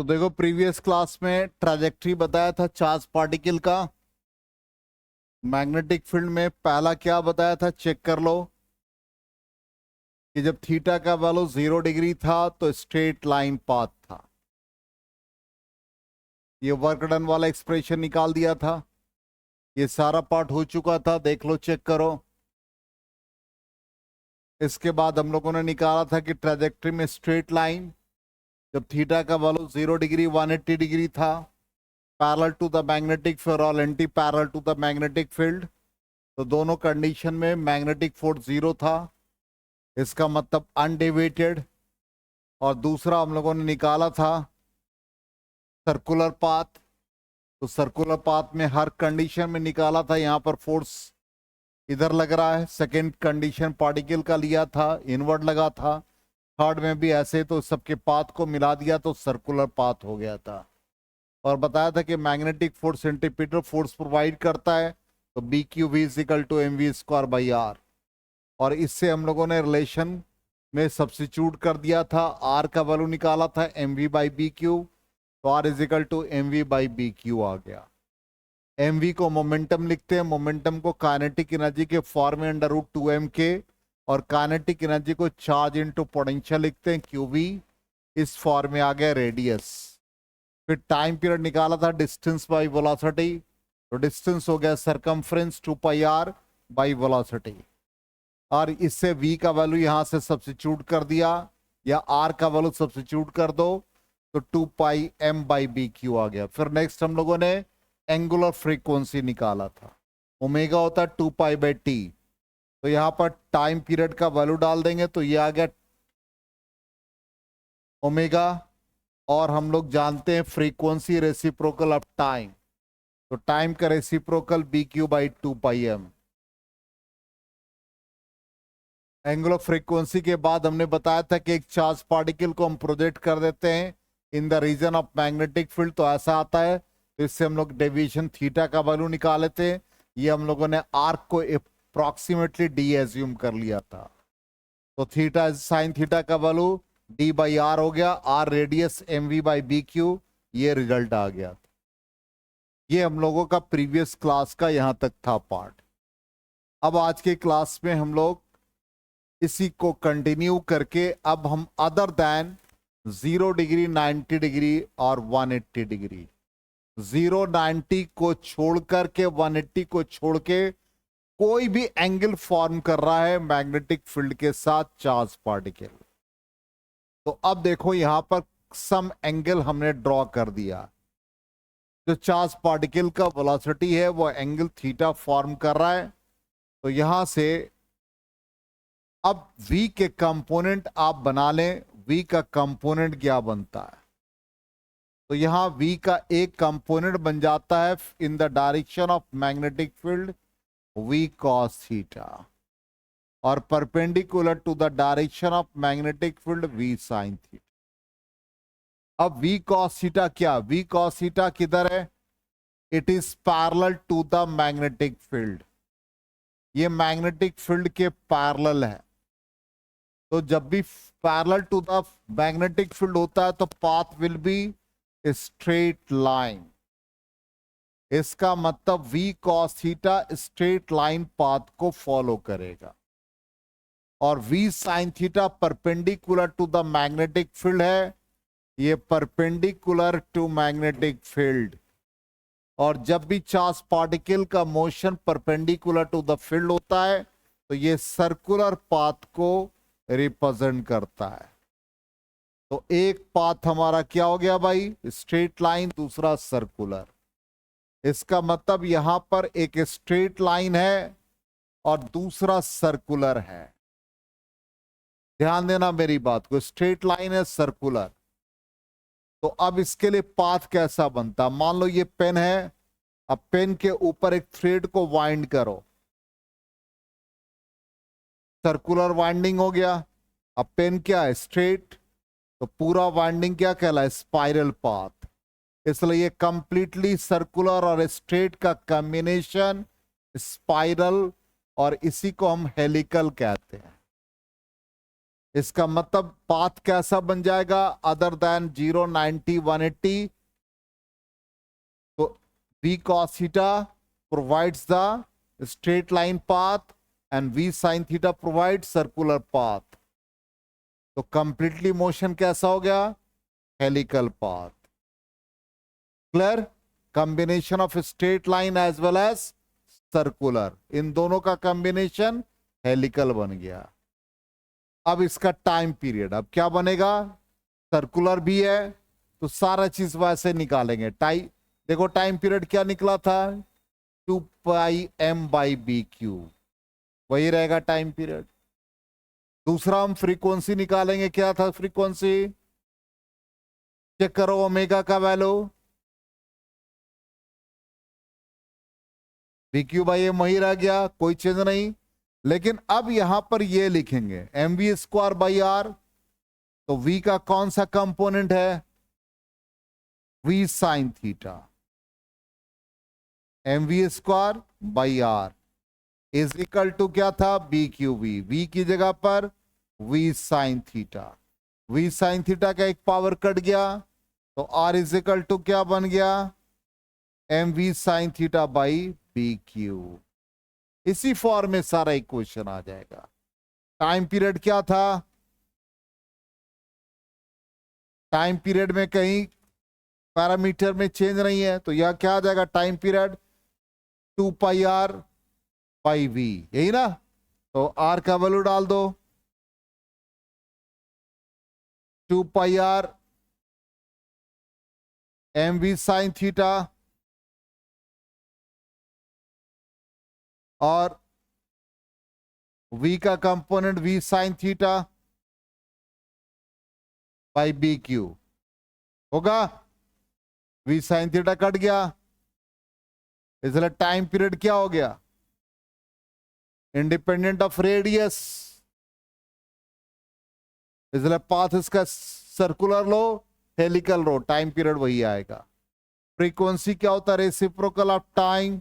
तो देखो previous class में ट्रैजेक्टरी बताया था चार्ज पार्टिकल का। मैग्नेटिक फील्ड में पहला क्या बताया था, चेक कर लो कि जब थीटा का वैल्यू 0 डिग्री था तो स्ट्रेट लाइन पाथ था। ये वर्क डन वाला एक्सप्रेशन निकाल दिया था, ये सारा पार्ट हो चुका था, देख लो चेक करो। इसके बाद हम लोगों ने निकाला था कि ट्रैजेक्टरी में स्ट्रेट लाइन जब थीटा का वैल्यू 0 डिग्री 180 डिग्री था, parallel to the magnetic field और anti parallel to the magnetic field, तो दोनों कंडीशन में मैग्नेटिक फोर्स 0 था, इसका मतलब अनडेविएटेड। और दूसरा हम लोगों ने निकाला था सर्कुलर पाथ, तो सर्कुलर पाथ में हर कंडीशन में निकाला था, यहां पर फोर्स इधर लग रहा है। सेकेंड कंडीशन पार्टिकल का लिया था, इनवर्ड लगा था। थर्ड में भी ऐसे, तो सबके पाथ को मिला दिया तो सर्कुलर पाथ हो गया था। और बताया था कि magnetic force centripetal force provide करता है, तो B Q V is equal to M V square by R. और इससे हम लोगों ने रिलेशन में सब्स्टिट्यूट कर दिया था, आर का वैल्यू निकाला था m we by B Q, तो r is equal to M we by B q आ गया। एम वी को मोमेंटम लिखते हैं, मोमेंटम को काइनेटिक एनर्जी के फॉर्म में अंडर रूट 2m के, और काइनेटिक एनर्जी को चार्ज इनटू पोटेंशियल लिखते हैं क्यू वी, इस फॉर्म में आ गया रेडियस। फिर टाइम पीरियड निकाला था डिस्टेंस बाई वेलोसिटी, तो डिस्टेंस हो गया circumference 2 pi R by velocity. और इससे v का वैल्यू यहां से सब्स्टिट्यूट कर दिया, या r का वैल्यू सब्स्टिट्यूट कर दो, तो 2 pi m by B q आ गया। फिर नेक्स्ट हम लोगों ने एंगुलर फ्रीक्वेंसी निकाला था, ओमेगा होता है 2 पाई बाई टी, तो यहां पर टाइम पीरियड का वैल्यू डाल देंगे तो ये आ गया ओमेगा। और हम लोग जानते हैं फ्रीक्वेंसी रेसिप्रोकल ऑफ टाइम, तो टाइम का reciprocal B Q by 2 pi M. Angular frequency के बाद हमने बताया था कि एक चार्ज पार्टिकल को हम प्रोजेक्ट कर देते हैं in the region of magnetic field, तो ऐसा आता है। तो इससे हम लोग डेविएशन थीटा का वैल्यू निकाले थे, ये हम लोगों ने आर्क को अप्रोक्सीमेटली डी एज्यूम कर लिया था, तो थीटा साइन थीटा का वैल्यू डी बाई आर हो गया, R radius M we by B Q, ये रिजल्ट आ गया। ये हम लोगों का प्रीवियस क्लास का यहां तक था पार्ट। अब आज के क्लास में हम लोग इसी को कंटिन्यू करके अब हम अदर देन 0 डिग्री 90 डिग्री और 180 डिग्री, 0 90 को छोड़ करके 180 को छोड़ के कोई भी एंगल फॉर्म कर रहा है मैग्नेटिक फील्ड के साथ चार्ज पार्टिकल। तो अब देखो यहां पर सम एंगल हमने ड्रॉ कर दिया, जो चार्ज पार्टिकल का वेलोसिटी है वो एंगल थीटा फॉर्म कर रहा है। तो यहां से अब v के कंपोनेंट आप बना लें, v का कंपोनेंट क्या बनता है, तो यहां v का एक कंपोनेंट बन जाता है in the direction of magnetic field v cos theta, और perpendicular to the direction of magnetic field v sin theta. अब v cos थीटा क्या, v cos थीटा किधर है, it is parallel to the magnetic field, ये magnetic field के parallel है। तो जब भी parallel to the magnetic field होता है तो path will be straight line, इसका मतलब v cos theta straight line path को फॉलो करेगा। और v sin theta perpendicular to the magnetic field है, ये परपेंडिकुलर टू मैग्नेटिक फील्ड। और जब भी चार्ज पार्टिकल का motion perpendicular to the field होता है तो ये सर्कुलर पाथ को रिप्रेजेंट करता है। तो एक पाथ हमारा क्या हो गया भाई, स्ट्रेट लाइन, दूसरा सर्कुलर। इसका मतलब यहां पर एक स्ट्रेट लाइन है और दूसरा सर्कुलर है, ध्यान देना मेरी बात को, स्ट्रेट लाइन है सर्कुलर। तो अब इसके लिए पाथ कैसा बनता, मान लो ये पेन है, अब पेन के ऊपर एक थ्रेड को वाइंड करो, सर्कुलर वाइंडिंग हो गया। अब पेन क्या है, स्ट्रेट, तो पूरा वाइंडिंग क्या कहलाए, स्पाइरल पाथ। इसलिए ये कंप्लीटली सर्कुलर और स्ट्रेट का कॉम्बिनेशन स्पाइरल, और इसी को हम हेलिकल कहते हैं। इसका मतलब पाथ कैसा बन जाएगा, अदर देन 0, 90, 180। तो v cos theta provides the straight line path and v sin theta provides circular path। तो कंप्लीटली मोशन कैसा हो गया, helical path. Clear, combination of straight line as well as circular, इन दोनों का कॉम्बिनेशन हेलिकल बन गया। अब इसका टाइम पीरियड अब क्या बनेगा, सर्कुलर भी है तो सारा चीज वैसे निकालेंगे। देखो टाइम पीरियड क्या निकला था, 2πm/b³, वही रहेगा टाइम पीरियड। दूसरा हम फ्रीक्वेंसी निकालेंगे, क्या था फ्रीक्वेंसी, चेक करो ओमेगा का वैल्यू, bq/m वही रह गया, कोई चेंज नहीं। लेकिन अब यहां पर ये लिखेंगे mv²/r, तो v का कौन सा कंपोनेंट है, v sin theta, mv²/r is equal to क्या था, bqv, v की जगह पर v sin theta, v sin theta का एक पावर कट गया तो r इज इक्वल टू क्या बन गया, mv sin theta by bq। इसी फॉर्म में सारा इक्वेशन आ जाएगा। टाइम पीरियड क्या था, टाइम पीरियड में कहीं पैरामीटर में चेंज नहीं है तो यह क्या आ जाएगा, टाइम पीरियड 2πr/v, यही ना। तो r का वैल्यू डाल दो, 2πr mv sin थीटा और v का component v sin theta by bq होगा, v sin थीटा कट गया, इसलिए टाइम पीरियड क्या हो गया, इंडिपेंडेंट ऑफ रेडियस, इसलिए पाथ इसका सर्कुलर लो, हेलिकल लो, टाइम पीरियड वही आएगा। फ्रीक्वेंसी क्या होता है, रेसिप्रोकल ऑफ टाइम,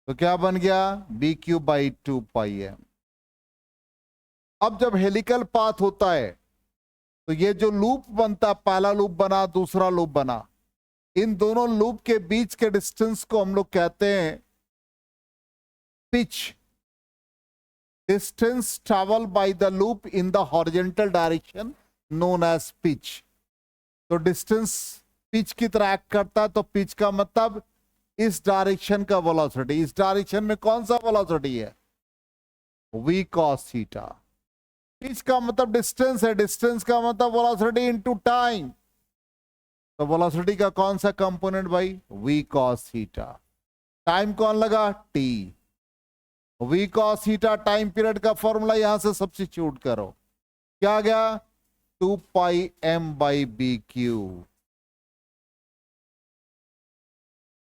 तो क्या बन गया, bq/2πm। अब जब हेलिकल पाथ होता है तो ये जो लूप बनता, पहला लूप बना दूसरा लूप बना, इन दोनों लूप के बीच के डिस्टेंस को हम लोग कहते हैं pitch. Distance travel by the loop in the horizontal direction known as pitch. तो डिस्टेंस पिच की तरह एक्ट करता है, तो पिच का मतलब इस डायरेक्शन का वेलोसिटी, इस डायरेक्शन में कौन सा वेलोसिटी है, v cos थीटा। पिच का मतलब डिस्टेंस है, डिस्टेंस का मतलब वेलोसिटी इनटू टाइम, तो वेलोसिटी का कौन सा कंपोनेंट भाई, v cos थीटा। टाइम कौन लगा, t, v cos theta time period का फॉर्मूला यहां से सब्स्टिट्यूट करो, क्या आ गया, 2πm/bq,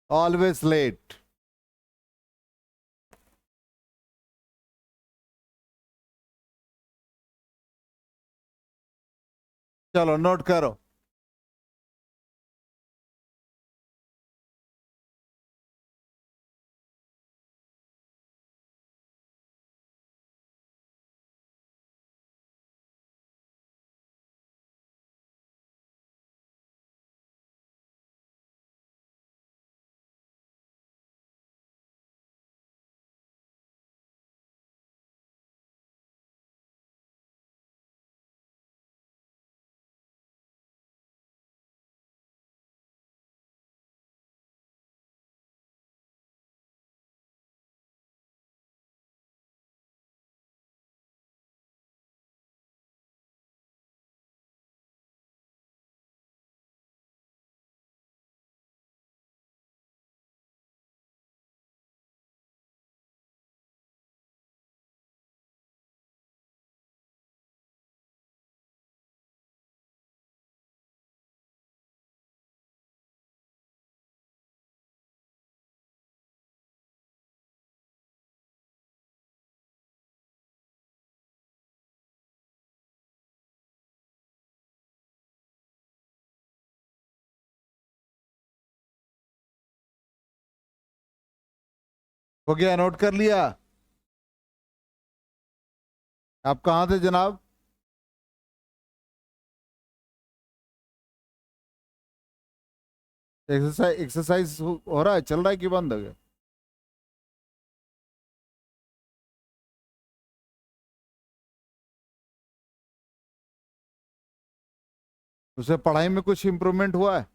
ऑलवेज लेट। चलो नोट करो, हो गया, नोट कर लिया। आप कहाँ थे जनाब? एक्सरसाइज हो रहा है, चल रहा है कि बंद हो गया? उसे पढ़ाई में कुछ इंप्रूवमेंट हुआ है?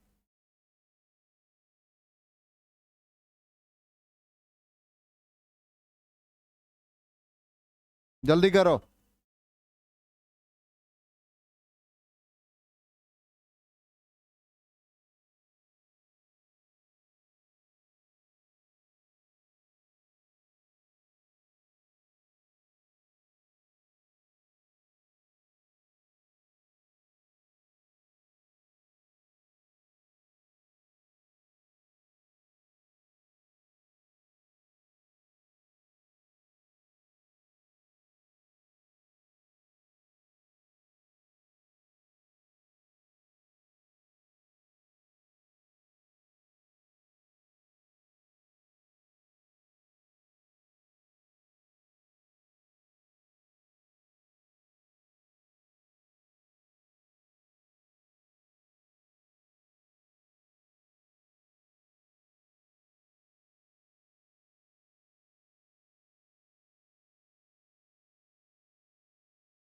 जल्दी करो।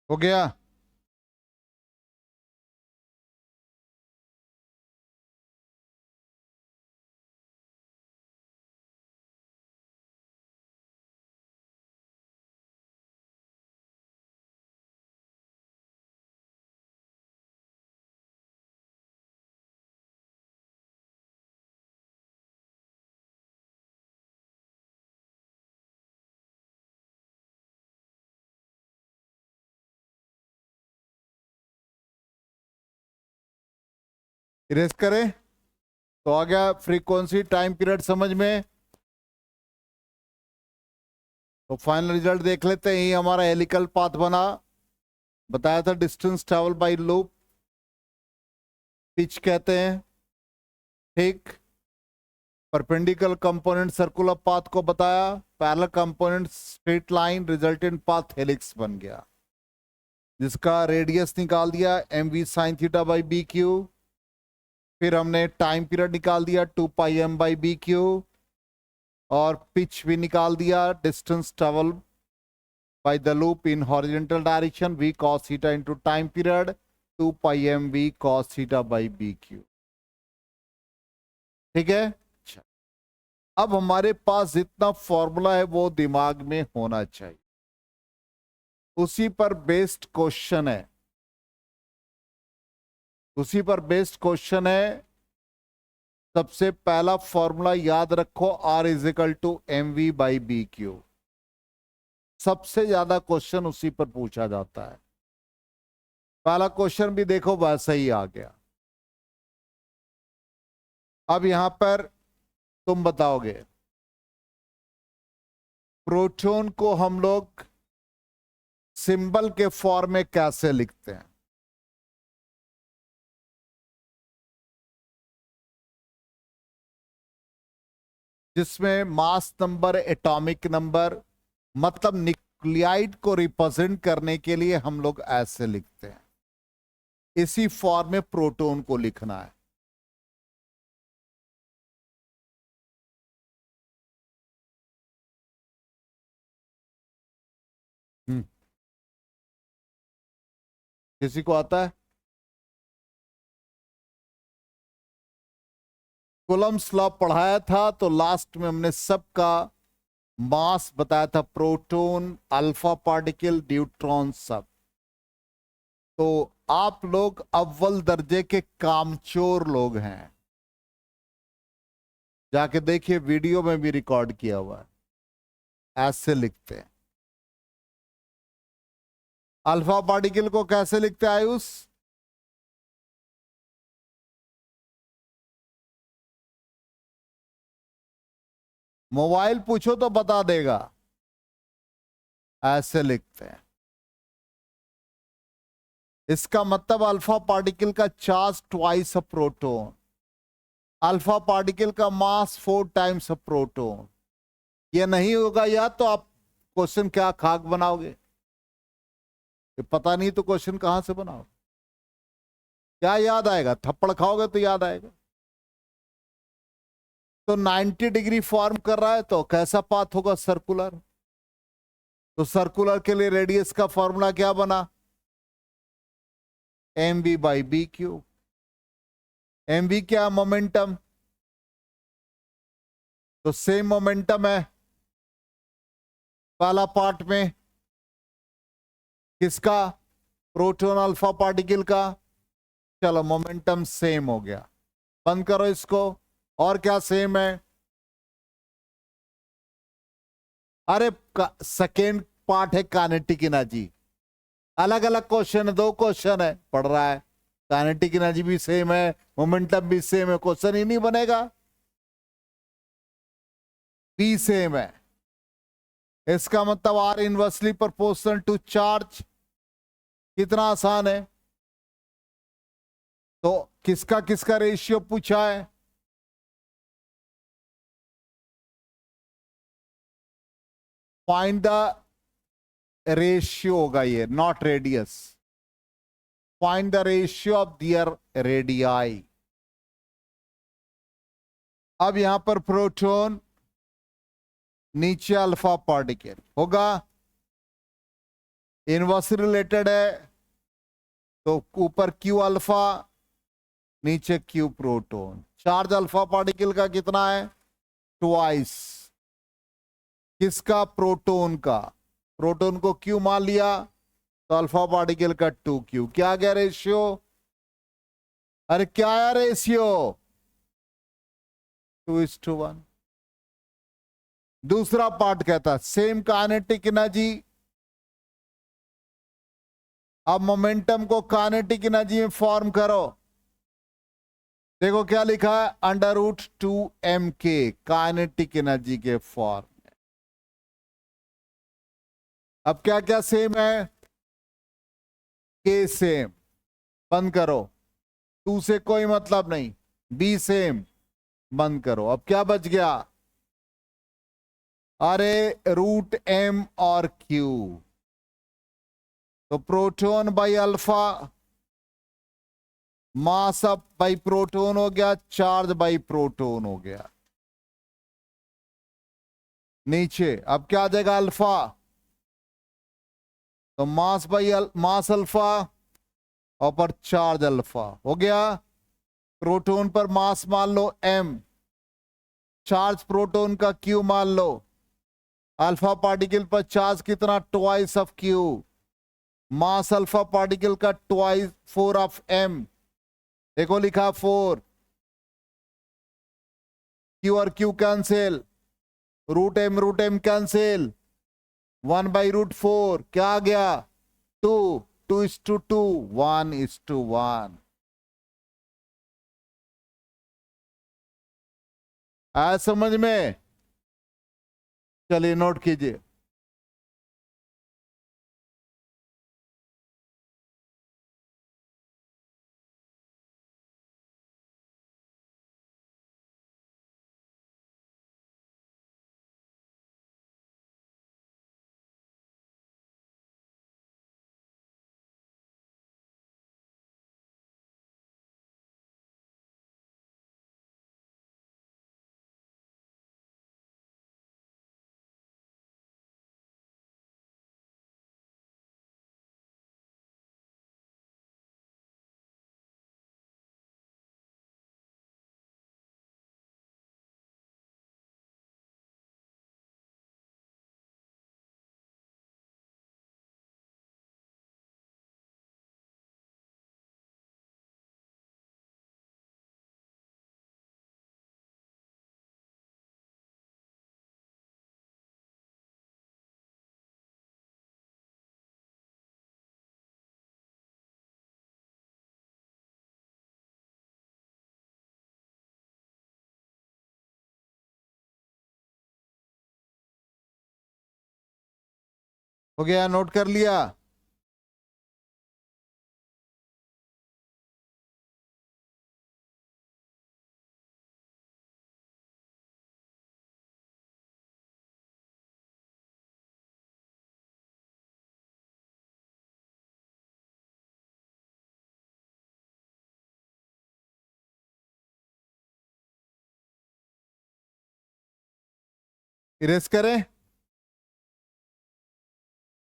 हो गया? इरेज करें? तो आ गया फ्रीक्वेंसी टाइम पीरियड समझ में। तो फाइनल रिजल्ट देख लेते हैं। ये हमारा हेलिकल पाथ बना, बताया था distance travel by loop, pitch कहते हैं, ठीक। परपेंडिकुलर कंपोनेंट सर्कुलर पाथ को बताया, parallel component straight line, resultant path helix बन गया, जिसका रेडियस निकाल दिया M V sine theta by B Q. फिर हमने टाइम पीरियड निकाल दिया 2 pi m by B Q, और पिच भी निकाल दिया, distance travel by the loop in horizontal direction v cos theta into time period 2 pi m v cos theta by B Q. ठीक है। अच्छा, अब हमारे पास जितना फॉर्मूला है वो दिमाग में होना चाहिए, उसी पर बेस्ड क्वेश्चन है, उसी पर बेस्ड क्वेश्चन है। सबसे पहला फॉर्मूला याद रखो, R is equal to M we by B Q. सबसे ज्यादा क्वेश्चन उसी पर पूछा जाता है। पहला क्वेश्चन भी देखो वैसा ही आ गया। अब यहां पर तुम बताओगे प्रोटॉन को हम लोग सिंबल के फॉर्म में कैसे लिखते हैं? जिसमें मास नंबर, एटॉमिक नंबर, मतलब न्यूक्लियाइड को रिप्रेजेंट करने के लिए हम लोग ऐसे लिखते हैं। इसी फॉर्म में प्रोटॉन को लिखना है। किसी को आता है? कूलम्ब्स लॉ पढ़ाया था तो लास्ट में हमने सबका मास बताया था, प्रोटॉन, अल्फा पार्टिकल, न्यूट्रॉन, सब। तो आप लोग अव्वल दर्जे के कामचोर लोग हैं, जाके देखिए, वीडियो में भी रिकॉर्ड किया हुआ है। ऐसे लिखते हैं। अल्फा पार्टिकल को कैसे लिखते हैं आयुष? मोबाइल पूछो तो बता देगा। ऐसे लिखते हैं। इसका मतलब अल्फा पार्टिकल का charge twice a proton, alpha particle का मास 4 टाइम्स अ प्रोटॉन। ये नहीं होगा याद तो आप क्वेश्चन क्या खाक बनाओगे? ये पता नहीं तो क्वेश्चन कहां से बनाओ? क्या याद आएगा? थप्पड़ खाओगे तो याद आएगा। तो 90 डिग्री फॉर्म कर रहा है तो कैसा पाथ होगा? सर्कुलर। तो सर्कुलर के लिए रेडियस का फॉर्मूला क्या बना? M B by B Q. M B क्या? मोमेंटम। तो सेम मोमेंटम है पहला पार्ट में किसका? प्रोटॉन अल्फा पार्टिकल का। चलो मोमेंटम सेम हो गया, बंद करो इसको। और क्या सेम है? अरे सेकेंड पार्ट है काइनेटिक एनर्जी। अलग अलग क्वेश्चन है, दो क्वेश्चन है पढ़ रहा है। काइनेटिक एनर्जी भी सेम है, मोमेंटम भी सेम है, क्वेश्चन ही नहीं बनेगा। भी सेम है, इसका मतलब R inversely proportional to charge. कितना आसान है। तो किसका किसका रेशियो पूछा है? फाइंड द रेशियो होगा ये, not radius. Find the ratio of their radii. अब यहां पर प्रोटॉन, नीचे अल्फा पार्टिकल होगा, इनवर्स रिलेटेड है तो ऊपर क्यू अल्फा, नीचे Q proton. Charge alpha particle का कितना है? ट्वाइस किसका? प्रोटॉन का। प्रोटॉन को क्यू मान लिया तो अल्फा पार्टिकल का 2q। क्या गया रेशियो? अरे क्या आया रेशियो? 2:1। दूसरा पार्ट कहता सेम काइनेटिक एनर्जी। अब मोमेंटम को काइनेटिक एनर्जी में फॉर्म करो। देखो क्या लिखा है, √2mk काइनेटिक एनर्जी के फॉर्म। अब क्या क्या सेम है? के सेम, बंद करो। 2 से कोई मतलब नहीं। बी सेम, बंद करो। अब क्या बच गया? अरे √m और q। तो proton by alpha, mass up by proton हो गया, चार्ज बाई प्रोटॉन हो गया। नीचे अब क्या आ जाएगा? अल्फा। तो मास बाई मास अल्फा और पर चार्ज अल्फा हो गया। प्रोटॉन पर मास मान लो m, चार्ज प्रोटॉन का q मान लो। अल्फा पार्टिकल पर चार्ज कितना? Twice of q। Mass alpha particle का ट्वाइस 4 ऑफ m। देखो लिखा 4। q और q कैंसिल, √m कैंसिल, 1/√4 क्या आ गया? 2। 2:2, 1:1। आया समझ में? चलिए नोट कीजिए। हो गया? नोट कर लिया? इरेज करें,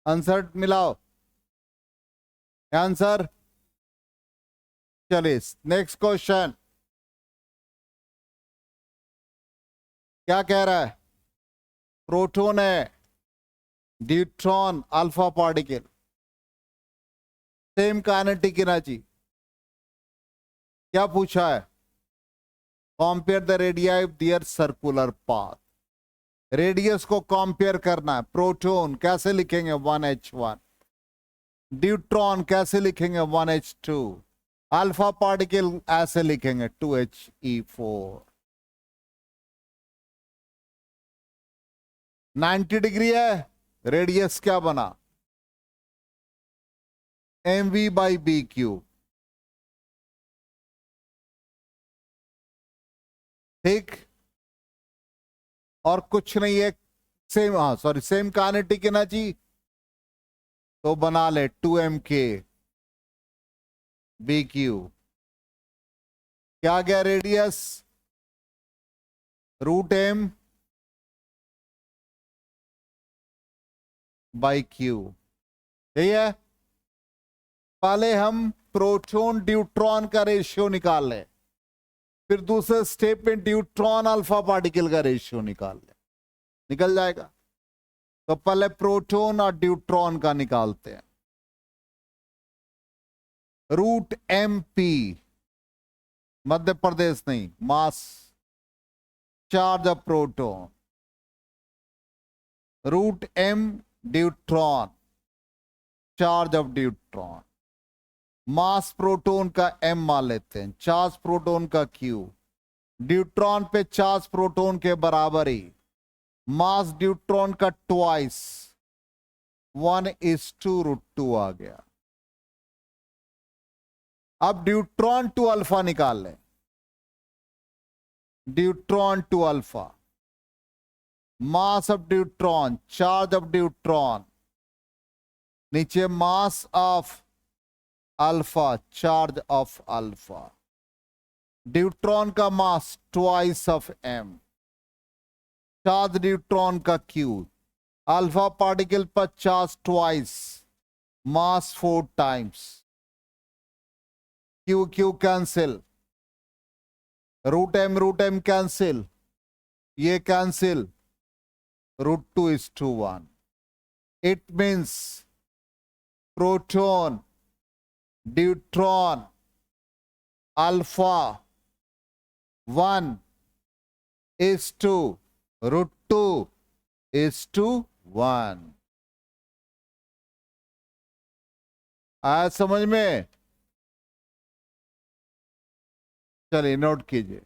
आंसर मिलाओ आंसर। चलिए नेक्स्ट क्वेश्चन क्या कह रहा है? प्रोटॉन है, neutron, alpha particle, same kinetic energy. क्या पूछा है? Compare the radii of their circular path. Radius को कंपेयर करना है। प्रोटॉन कैसे लिखेंगे? 1h1। न्यूट्रॉन कैसे लिखेंगे? 1h2। अल्फा पार्टिकल ऐसे लिखेंगे 2he4। 90 डिग्री है, रेडियस क्या बना? mv/b³। ठीक, और कुछ नहीं है। सेम, हाँ सॉरी, सेम काइनेटिक एनर्जी तो बना ले 2mk/b³। क्या गया रेडियस? √m/q। यही है। पहले हम प्रोटॉन न्यूट्रॉन का रेशियो निकाल लें, फिर दूसरे स्टेप में न्यूट्रॉन अल्फा पार्टिकल का रेशियो निकाल लें, निकल जाएगा। तो पहले प्रोटॉन और न्यूट्रॉन का निकालते हैं। √mp, मध्य प्रदेश नहीं, मास charge of proton. √m neutron, charge of neutron. Mass proton का m मान लेते हैं, चार्ज प्रोटॉन का q। न्यूट्रॉन पे चार्ज प्रोटॉन के बराबर ही, मास न्यूट्रॉन का ट्वाइस, 1:√2 आ गया। अब न्यूट्रॉन टू अल्फा निकाल लें। Neutron to alpha, mass of neutron, charge of neutron, नीचे mass of alpha, charge of alpha. Neutron का mass twice of m, charge neutron का q। अल्फा पार्टिकल पर charge twice, mass 4 times. q q cancel, √m cancel, ये cancel, √2:1। It means proton, neutron, alpha 1:√2:1। आया समझ में? चलिए note कीजिए।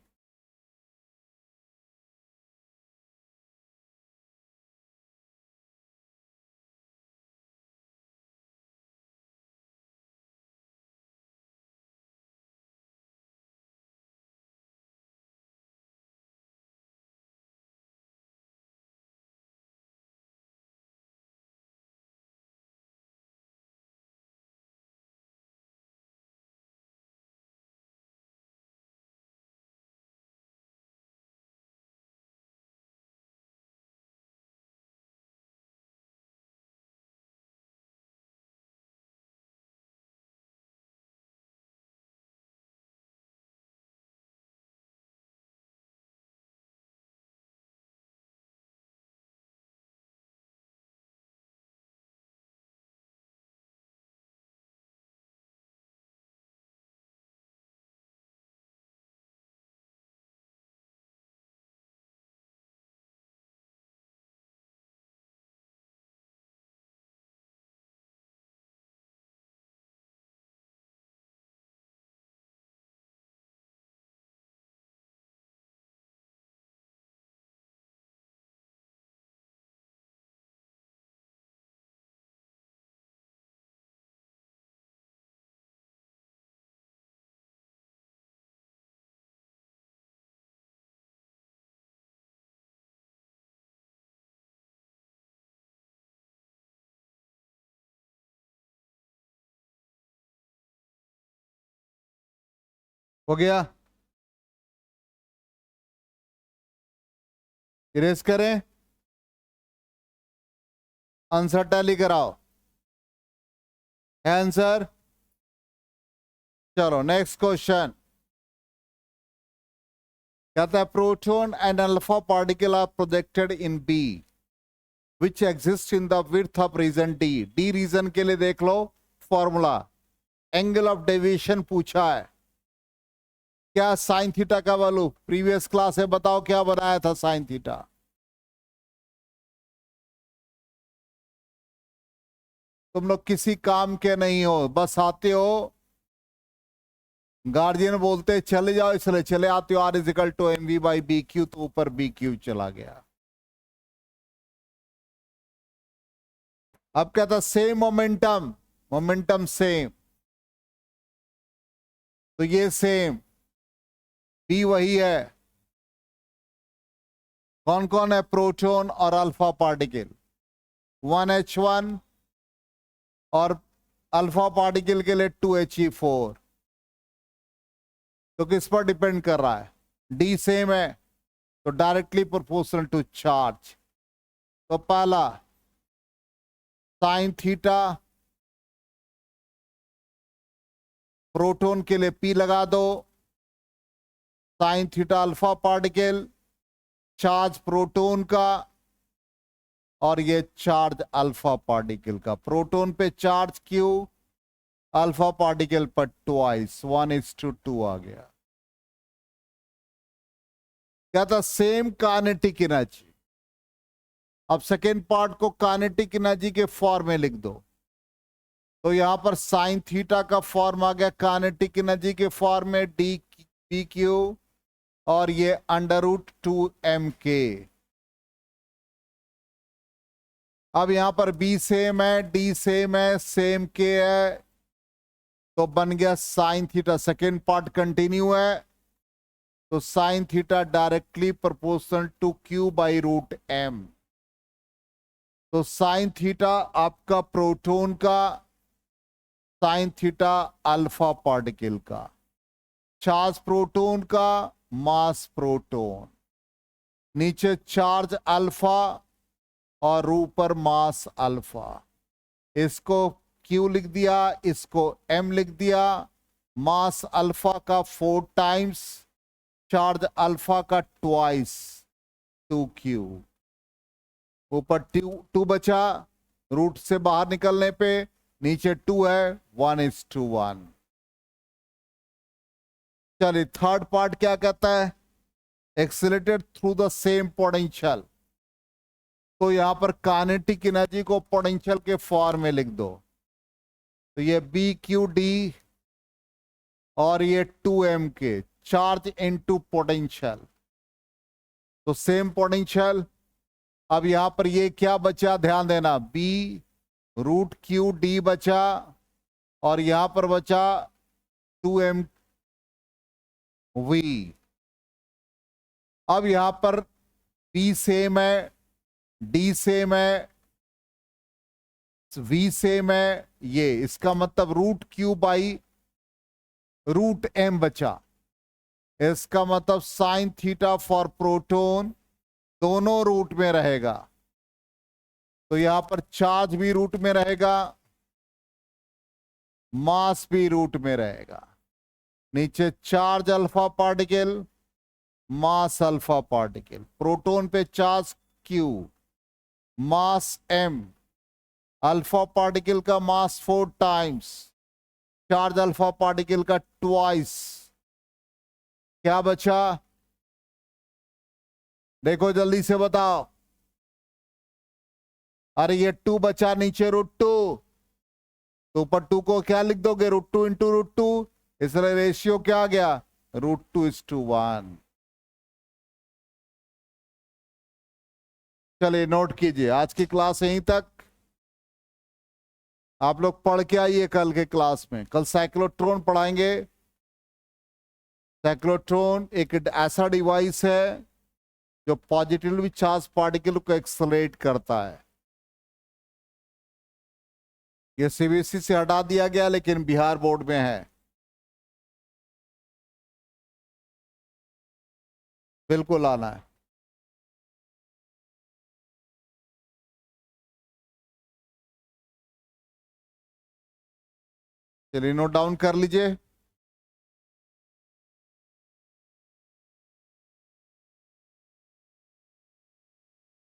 हो गया? इरेज करें, आंसर टैली कराओ। आंसर। चलो नेक्स्ट क्वेश्चन। कहता है proton and alpha particle are projected in B which exist in the width of region D. D region के लिए देख लो फॉर्मूला, एंगल ऑफ डेविएशन पूछा है। क्या साइन थीटा का वैल्यू प्रीवियस क्लास है, बताओ क्या बनाया था साइन थीटा। तुम लोग किसी काम के नहीं हो, बस आते हो, गार्जियन बोलते चले जाओ इसलिए चले आते हो। R is equal to M we by B Q, तो ऊपर बी क्यू चला गया। अब क्या था, सेम मोमेंटम, मोमेंटम सेम, तो ये सेम, बी वही है। कौन कौन है, प्रोटॉन और अल्फा पार्टिकल, 1H1 और अल्फा पार्टिकल के लिए 2He4। तो किस पर डिपेंड कर रहा है, डी सेम है तो डायरेक्टली प्रोपोर्शनल टू चार्ज। तो पहला साइन थीटा, प्रोटॉन के लिए पी लगा दो, sign theta alpha particle, charge proton का और ये चार्ज अल्फा पार्टिकल का। प्रोटॉन पे चार्ज क्यू, अल्फा पार्टिकल पर ट्वाइस, 1:2 आ गया। क्या था, सेम काइनेटिक एनर्जी। अब सेकेंड पार्ट को काइनेटिक एनर्जी के फॉर्म में लिख दो, तो यहां पर साइन थीटा का फॉर्म आ गया काइनेटिक एनर्जी के फॉर्म में, डी पी क्यू और ये √2m_k। अब यहां पर बी सेम है, डी सेम है, सेम के है, तो बन गया sine theta. Second part continue है, तो sine theta directly proportional to Q by √m। तो साइन थीटा आपका प्रोटॉन का, साइन थीटा अल्फा पार्टिकल का, चार्ज प्रोटॉन का, मास प्रोटॉन, नीचे चार्ज अल्फा और ऊपर मास अल्फा। इसको Q लिख दिया, इसको M लिख दिया। मास अल्फा का 4 टाइम्स, चार्ज अल्फा का ट्वाइस 2Q। ऊपर 2 बचा, रूट से बाहर निकलने पे नीचे 2 है, 1:1। चलिए थर्ड पार्ट क्या कहता है, accelerated through the same potential. तो यहां पर काइनेटिक एनर्जी को पोटेंशियल के फॉर्म में लिख दो, तो ये BQD और ये 2m_k, चार्ज इनटू पोटेंशियल, तो सेम पोटेंशियल। अब यहां पर ये क्या बचा, ध्यान देना, B√QD बचा और यहां पर बचा 2mV। अब यहां पर B सेम है, D सेम है, V सेम है, ये इसका मतलब √Q बाई √m बचा। इसका मतलब साइन थीटा फॉर प्रोटॉन दोनों रूट में रहेगा, तो यहां पर चार्ज भी रूट में रहेगा, मास भी रूट में रहेगा। नीचे चार्ज अल्फा पार्टिकल, मास अल्फा पार्टिकल, प्रोटॉन पे चार्ज Q, मास M, अल्फा पार्टिकल का मास 4 टाइम्स, चार्ज अल्फा पार्टिकल का ट्वाइस। क्या बचा, देखो जल्दी से बताओ। अरे ये 2 बचा, नीचे √2, तो ऊपर 2 को क्या लिख दोगे, √2 इंटू √2, इसलिए रेशियो क्या आ गया, √2:1। चलिए नोट कीजिए, आज की क्लास यहीं तक। आप लोग पढ़ के आइए कल के क्लास में, कल साइक्लोट्रॉन पढ़ाएंगे। साइक्लोट्रॉन एक ऐसा डिवाइस है जो पॉजिटिवली चार्ज पार्टिकल को एक्सलेट करता है। ये CBSE से हटा दिया गया लेकिन बिहार बोर्ड में है, बिल्कुल आना है। चलिए नोट डाउन कर लीजिए।